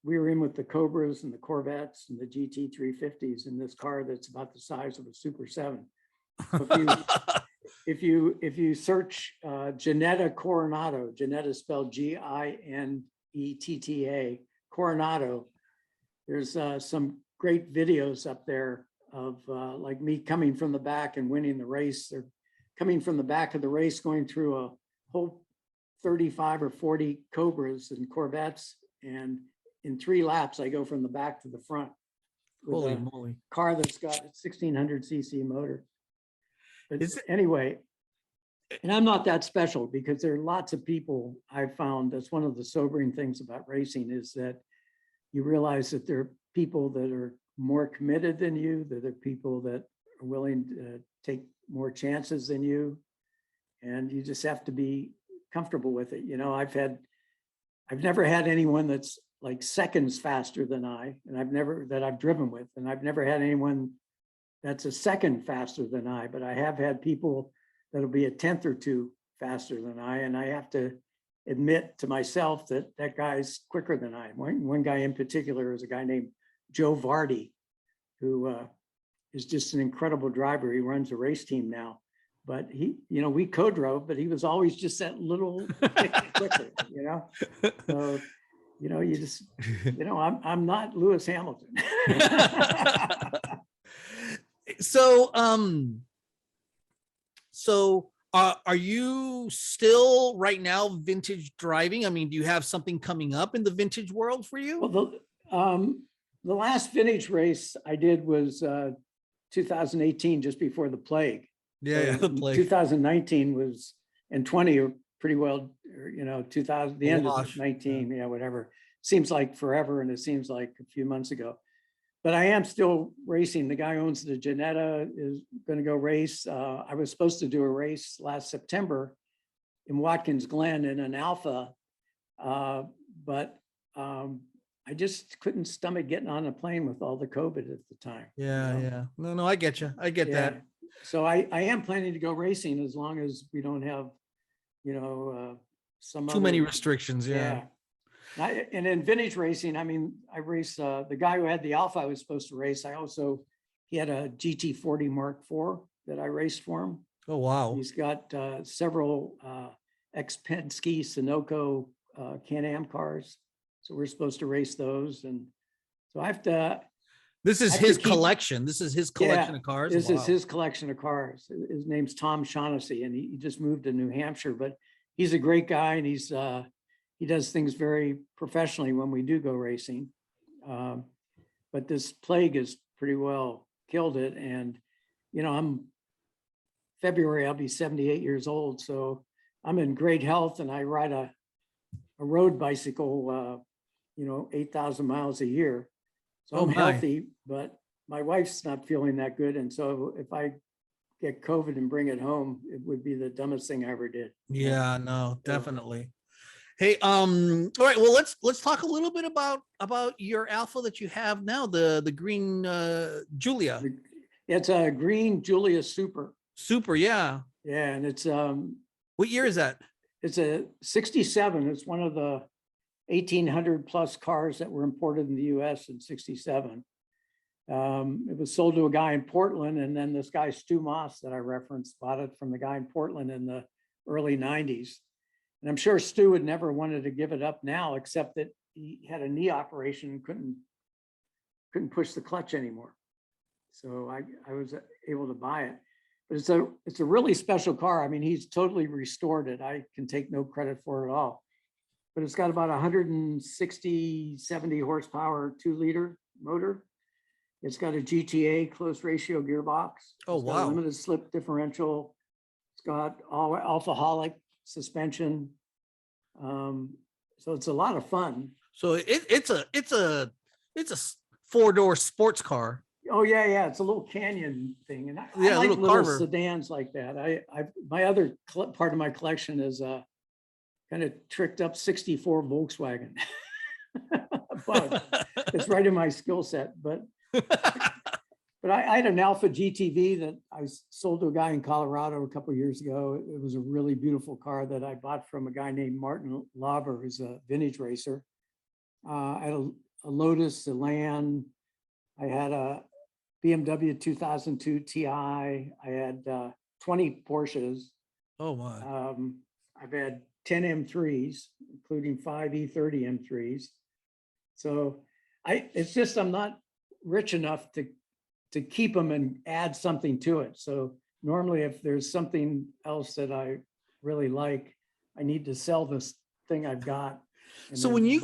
we were in with the Cobras and the Corvettes and the GT350s in this car that's about the size of a Super 7. If you search Ginetta Coronado, Ginetta spelled Ginetta, Coronado, there's some great videos up there of like me coming from the back and winning the race, or coming from the back of the race, going through a whole 35 or 40 Cobras and Corvettes, and in 3 laps I go from the back to the front with Holy a moly. car that's got a 1600cc motor. But anyway, and I'm not that special, because there are lots of people I've found. That's one of the sobering things about racing, is that you realize that there are people that are more committed than you, that there are people that are willing to take more chances than you. And you just have to be comfortable with it. You know, I've never had anyone that's like seconds faster than I, and I've driven with, and I've never had anyone that's a second faster than I, but I have had people that'll be a tenth or two faster than I, and I have to admit to myself that that guy's quicker than I. One guy in particular is a guy named Joe Vardy, who is just an incredible driver. He runs a race team now, but he, you know, we co-drove, but he was always just that little bit quicker, you know? So, you know, you just, you know, I'm not Lewis Hamilton. So, are you still right now vintage driving? I mean, do you have something coming up in the vintage world for you? Well, the last vintage race I did was 2018, just before the plague. Yeah, the plague. 2019 was, and 20 are pretty well, you know, 2000, the end of 19, yeah, whatever. Seems like forever, and it seems like a few months ago. But I am still racing. The guy who owns the Ginetta is going to go race. I was supposed to do a race last September in Watkins Glen in an Alfa, but I just couldn't stomach getting on a plane with all the COVID at the time. Yeah, you know? yeah. No, I get you. I get that. So I am planning to go racing as long as we don't have, you know, too many restrictions. Yeah. And in vintage racing, I mean, I race the guy who had the Alfa I was supposed to race. He had a GT40 Mark IV that I raced for him. Oh, wow. He's got several ex-Penske Sunoco Can-Am cars. So we're supposed to race those. And so I have to. This is his collection. This is his collection of cars. This is his collection of cars. His name's Tom Shaughnessy, and he just moved to New Hampshire, but he's a great guy, and he does things very professionally when we do go racing. But this plague has pretty well killed it. And, you know, February, I'll be 78 years old. So I'm in great health, and I ride a road bicycle, you know, 8,000 miles a year. So I'm healthy, but my wife's not feeling that good. And so if I get COVID and bring it home, it would be the dumbest thing I ever did. Yeah, no, definitely. Hey, all right. Well, let's talk a little bit about your Alfa that you have now, the green Giulia. It's a green Giulia Super. Super, yeah. Yeah, and it's what year is that? It's a 67. It's one of the 1,800 plus cars that were imported in the US in 67. It was sold to a guy in Portland, and then this guy Stu Moss that I referenced bought it from the guy in Portland in the early 90s. And I'm sure Stu would never wanted to give it up now, except that he had a knee operation and couldn't push the clutch anymore. So I was able to buy it. But it's a really special car. I mean, he's totally restored it. I can take no credit for it at all. But it's got about 160, 70 horsepower, 2-liter motor. It's got a GTA close ratio gearbox. Oh, it's got wow. a limited slip differential. It's got all alcoholic suspension. So it's a lot of fun. So it's a 4-door sports car. Oh yeah. It's a little Canyon thing. And I like little Carver sedans like that. My other part of my collection is kind of tricked up 64 Volkswagen. But it's right in my skill set. But I had an Alfa GTV that I sold to a guy in Colorado a couple of years ago. It was a really beautiful car that I bought from a guy named Martin Lauber, who's a vintage racer. I had a Lotus, a Land. I had a BMW 2002 Ti. I had 20 Porsches. Oh my. I've had 10 M3s, including 5 E30 M3s. So it's just I'm not rich enough to keep them and add something to it. So normally if there's something else that I really like, I need to sell this thing I've got. So when you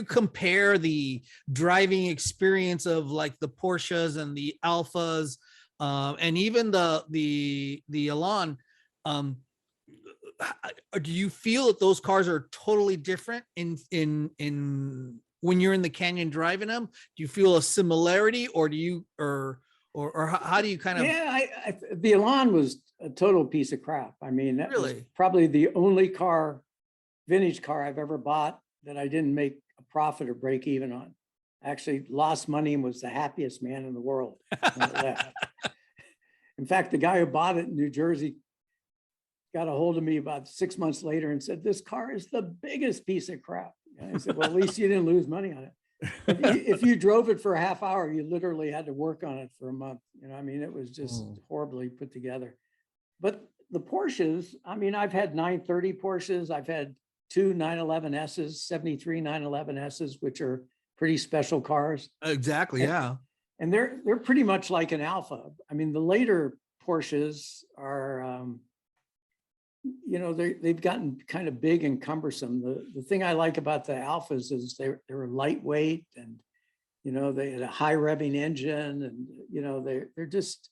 compare the driving experience of like the Porsches and the Alfas, and even the Elan, do you feel that those cars are totally different in when you're in the canyon driving them? Do you feel a similarity, or do you, or how do you kind of? Yeah, the Elan was a total piece of crap. I mean, that was Really? probably the only vintage car I've ever bought that I didn't make a profit or break even on. I actually lost money and was the happiest man in the world when it left. In fact, the guy who bought it in New Jersey got a hold of me about 6 months later and said, "This car is the biggest piece of crap." And I said, "Well, at least you didn't lose money on it. If you drove it for a half hour, you literally had to work on it for a month. You know, I mean, it was just horribly put together." But the Porsches, I mean, I've had 930 Porsches. I've had two 911Ss, 73 911Ss, which are pretty special cars. Exactly. Yeah. And they're pretty much like an Alfa. I mean, the later Porsches are, you know, they've gotten kind of big and cumbersome. The thing I like about the Alfas is they're lightweight, and, you know, they had a high revving engine, and, you know, they're just,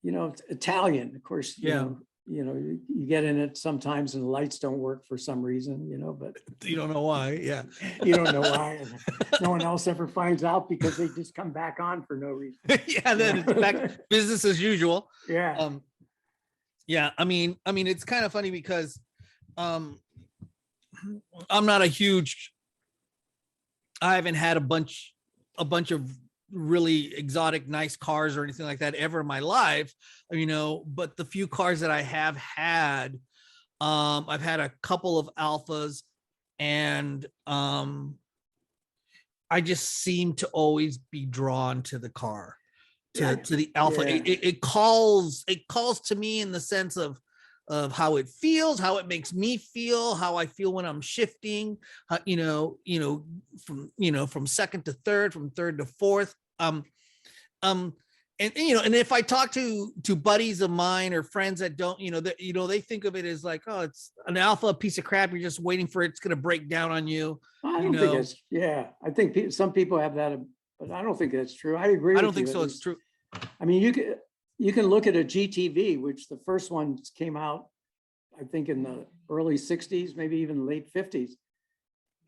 you know, it's Italian. Of course, you know, you get in it sometimes and the lights don't work for some reason, you know, but you don't know why. Yeah. You don't know why. And no one else ever finds out because they just come back on for no reason. Yeah. Then it's back business as usual. Yeah. Yeah. I mean, it's kind of funny because I'm not a huge, I haven't had a bunch of really exotic, nice cars or anything like that ever in my life, you know, but the few cars that I have had, I've had a couple of Alfas, and I just seem to always be drawn to the car, to the Alfa. Yeah. It calls to me in the sense of how it feels, how it makes me feel, how I feel when I'm shifting, from second to third, from third to fourth. And you know, and if I talk to buddies of mine or friends that don't, they think of it as like, oh, it's an Alfa, a piece of crap. You're just waiting for it's going to break down on you. I don't think it's, I think some people have that, but I don't think that's true. I agree. I don't think so. It's true. I mean, you can look at a GTV, which the first ones came out, I think, in the early 60s, maybe even late 50s.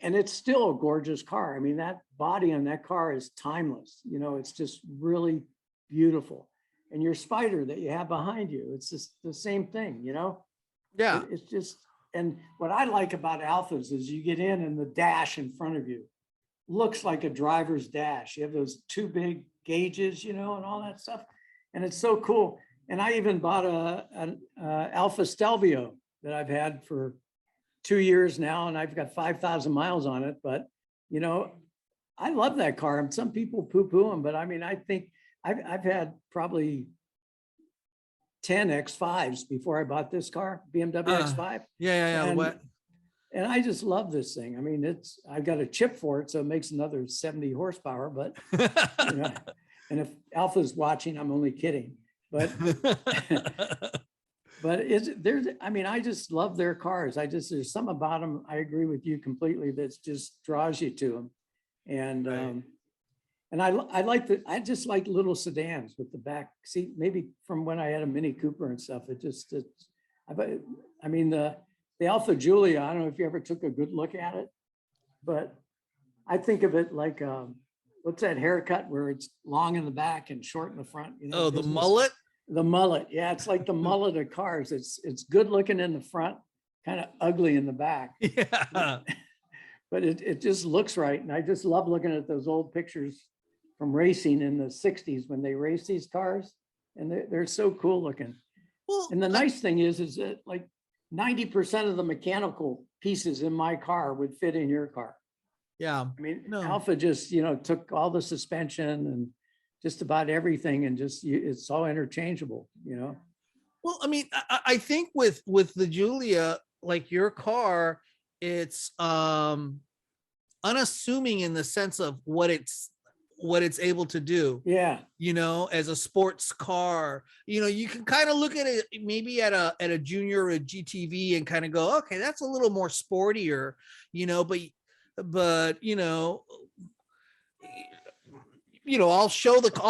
And it's still a gorgeous car. I mean, that body on that car is timeless. You know, it's just really beautiful. And your Spider that you have behind you, it's just the same thing, you know? Yeah. It's just, and what I like about Alfas is you get in and the dash in front of you looks like a driver's dash. You have those two big gauges, you know, and all that stuff. And it's so cool. And I even bought an Alfa Stelvio that I've had for 2 years now, and I've got 5,000 miles on it. But, you know, I love that car. And some people poo-poo them, but I mean, I think I've had probably 10 X5s before I bought this car, BMW X5. Yeah. And I just love this thing. I mean, I've got a chip for it, so it makes another 70 horsepower, but, you know, and if Alfa's watching, I'm only kidding. But but I mean, I just love their cars. there's something about them. I agree with you completely. That just draws you to them. And, right. And I just like little sedans with the back seat, maybe from when I had a Mini Cooper and stuff. I mean, the Alfa Giulia, I don't know if you ever took a good look at it, but I think of it like, what's that haircut where it's long in the back and short in the front? You know, the mullet? The mullet. Yeah, it's like the mullet of cars. It's good looking in the front, kind of ugly in the back. Yeah. But it just looks right. And I just love looking at those old pictures from racing in the 60s when they race these cars. And they're so cool looking. Well, and the nice thing is that like 90% of the mechanical pieces in my car would fit in your car. Yeah. I mean, Alfa just, you know, took all the suspension and just about everything, and just it's all interchangeable, you know. Well, I mean, I think with the Giulia, like your car, it's unassuming in the sense of what it's able to do. Yeah. You know, as a sports car, you know, you can kind of look at it maybe at a junior or a GTV and kind of go, okay, that's a little more sportier, you know, but I'll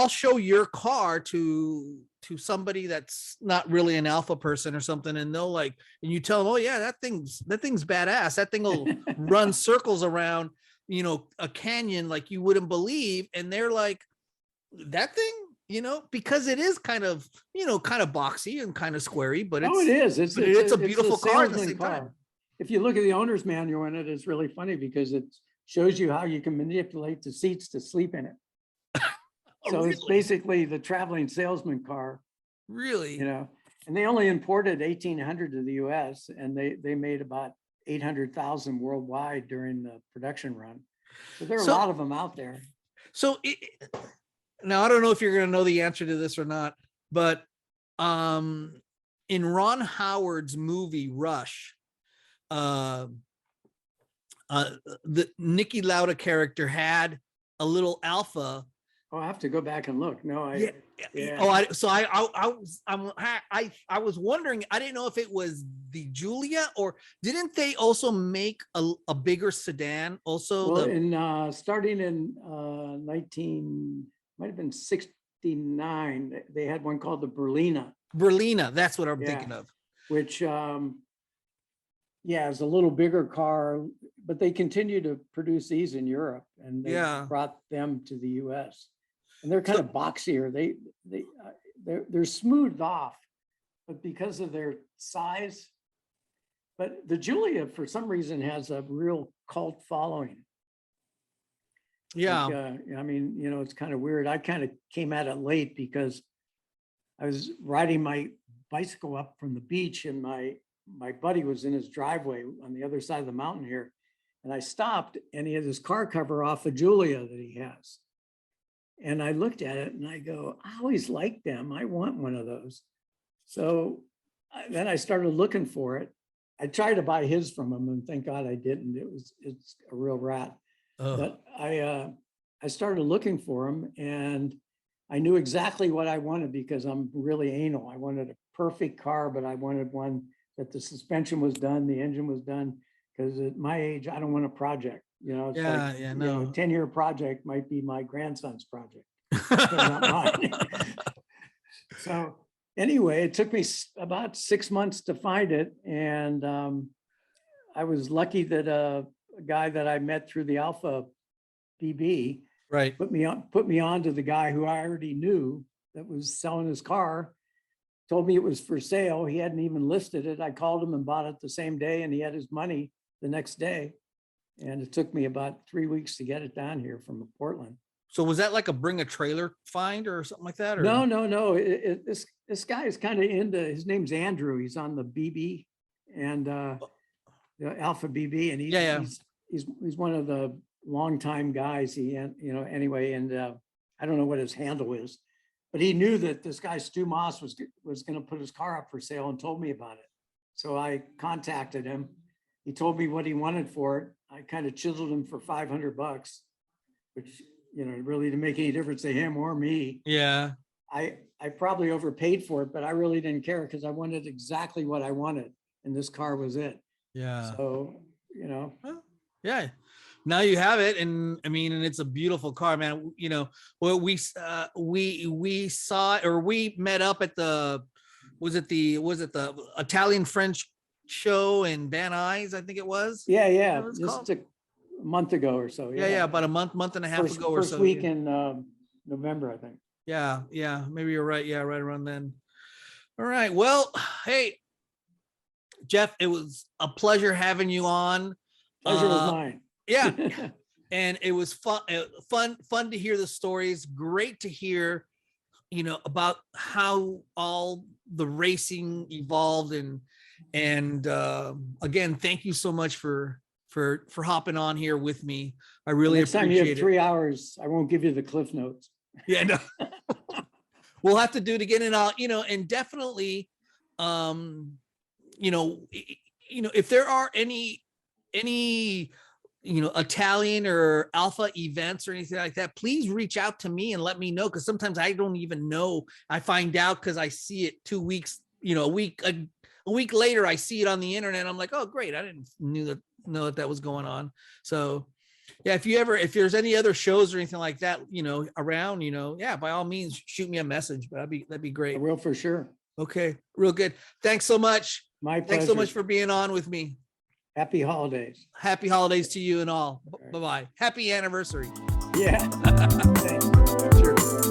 show your car to somebody that's not really an Alfa person or something, and they'll and you tell them, oh yeah, that thing's badass. That thing will run circles around you know, a canyon like you wouldn't believe. And they're like, that thing, you know, because it is kind of, you know, kind of boxy and kind of squarey, but Oh, it is. it's a beautiful car at the same time. If you look at the owner's manual in it, it's really funny because it shows you how you can manipulate the seats to sleep in it. So it's basically the traveling salesman car, Really? you know, and they only imported 1,800 to the US, and they made about 800,000 worldwide during the production run. So there are a lot of them out there. So now I don't know if you're going to know the answer to this or not, but in Ron Howard's movie Rush, the Niki Lauda character had a little Alfa. Oh, I have to go back and look. No, yeah. Oh, I was wondering. I didn't know if it was the Giulia, or didn't they also make a bigger sedan? Also, well, starting in might have been 69. They had one called the Berlina. Berlina, that's what I'm thinking of. Which, is a little bigger car, but they continue to produce these in Europe, and they brought them to the US. And they're kind of boxier. They're smoothed off, but because of their size. But the Giulia, for some reason, has a real cult following. Yeah. Like, I mean, you know, it's kind of weird. I kind of came at it late because I was riding my bicycle up from the beach, and my buddy was in his driveway on the other side of the mountain here. And I stopped, and he had his car cover off a Giulia that he has. And I looked at it and I go, I always liked them. I want one of those. So then I started looking for it. I tried to buy his from him, and thank God I didn't. It's a real rat. But I started looking for him, and I knew exactly what I wanted because I'm really anal. I wanted a perfect car, but I wanted one that the suspension was done, the engine was done, because at my age, I don't want a project. You know, it's like, you know, a 10-year project might be my grandson's project, not mine. So anyway, it took me about 6 months to find it. And I was lucky that a guy that I met through the Alfa BB put me on to the guy who I already knew that was selling his car, told me it was for sale. He hadn't even listed it. I called him and bought it the same day, and he had his money the next day. And it took me about 3 weeks to get it down here from Portland. So was that like a bring a trailer find or something like that? Or? No. This guy is kind of into, his name's Andrew. He's on the BB and the Alfa BB, and he's one of the longtime guys. Anyway, and I don't know what his handle is, but he knew that this guy Stu Moss was going to put his car up for sale and told me about it. So I contacted him. He told me what he wanted for it. I kind of chiseled him for $500, which, you know, really didn't make any difference to him or me. Yeah. I probably overpaid for it, but I really didn't care because I wanted exactly what I wanted, and this car was it. Yeah. So, you know. Well, yeah. Now you have it, and I mean, and it's a beautiful car, man. You know, well, we saw, or we met up at the Italian French show in Van Nuys, I think it was. Yeah. Just a month ago or so. Yeah, about a month and a half ago or so. First week in November, I think. Yeah, maybe you're right. Yeah, right around then. All right. Well, hey, Jeff, it was a pleasure having you on. Pleasure was mine. Yeah. And it was fun to hear the stories. Great to hear, you know, about how all the racing evolved, and again, thank you so much for hopping on here with me. I really appreciate it. Next time you have 3 hours, I won't give you the cliff notes. Yeah, no. We'll have to do it again, and I'll, you know, and definitely, you know, if there are any, you know, Italian or Alfa events or anything like that, please reach out to me and let me know, because sometimes I don't even know. I find out because I see it 2 weeks, you know, a week later, I see it on the internet. I'm like, oh, great. I didn't know that was going on. So yeah, if there's any other shows or anything like that, you know, around, you know, yeah, by all means, shoot me a message, but that'd be great. I will, for sure. Okay. Real good. Thanks so much. My pleasure. Thanks so much for being on with me. Happy holidays. Happy holidays to you and all. Bye. Bye-bye. Happy anniversary. Yeah. Thanks. Sure.